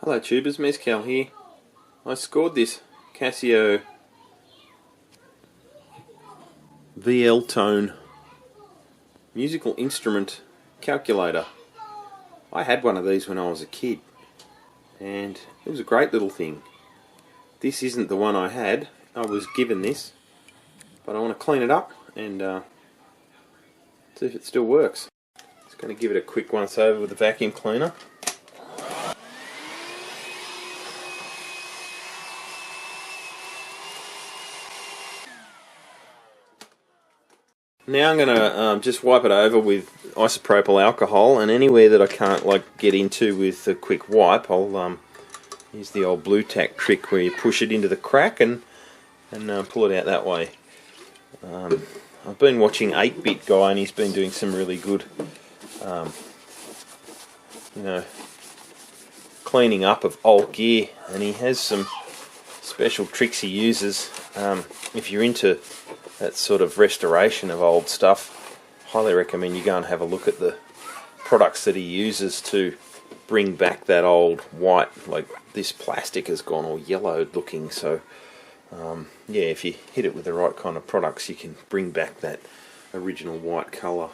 Hello tubers, Mezcal here. I scored this Casio VL tone musical instrument calculator. I had one of these when I was a kid and it was a great little thing. This isn't the one I had. I was given this, but I want to clean it up and see if it still works. Just going to give it a quick once over with the vacuum cleaner. Now I'm going to just wipe it over with isopropyl alcohol, and anywhere that I can't get into with a quick wipe, I'll use the old blue tack trick where you push it into the crack and pull it out that way. I've been watching 8-Bit Guy, and he's been doing some really good cleaning up of old gear, and he has some special tricks he uses. If you're into that sort of restoration of old stuff, highly recommend you go and have a look at the products that he uses to bring back that old white. Like this plastic has gone all yellowed looking, so yeah, if you hit it with the right kind of products, you can bring back that original white colour.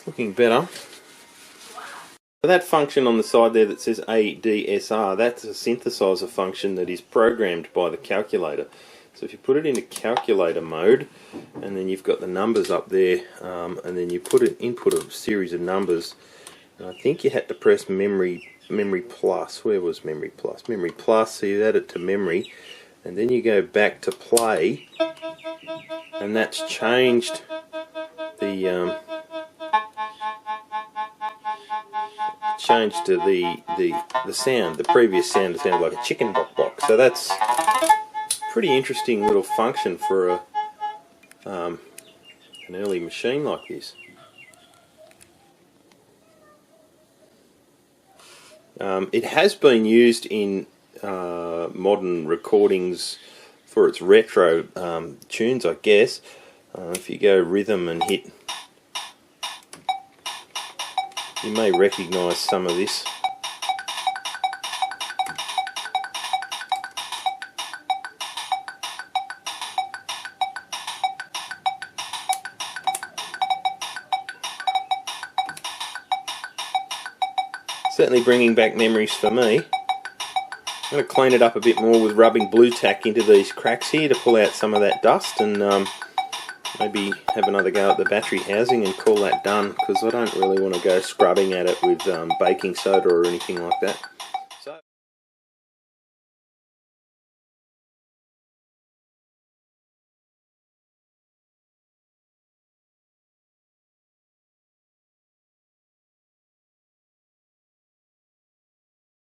Looking better. That function on the side there that says ADSR, that's a synthesizer function that is programmed by the calculator. So if you put it into calculator mode, and then you've got the numbers up there, and then you input a series of numbers, and I think you had to press memory plus. Where was memory plus? Memory plus, so you add it to memory, and then you go back to play, and that's changed the to the sound. The previous sound sounded like a chicken box. So that's pretty interesting little function for an early machine like this. It has been used in modern recordings for its retro tunes, I guess. If you go rhythm and hit, you may recognise some of this. Certainly bringing back memories for me. I'm going to clean it up a bit more with rubbing blue tack into these cracks here to pull out some of that dust, and maybe have another go at the battery housing and call that done, because I don't really want to go scrubbing at it with baking soda or anything like that.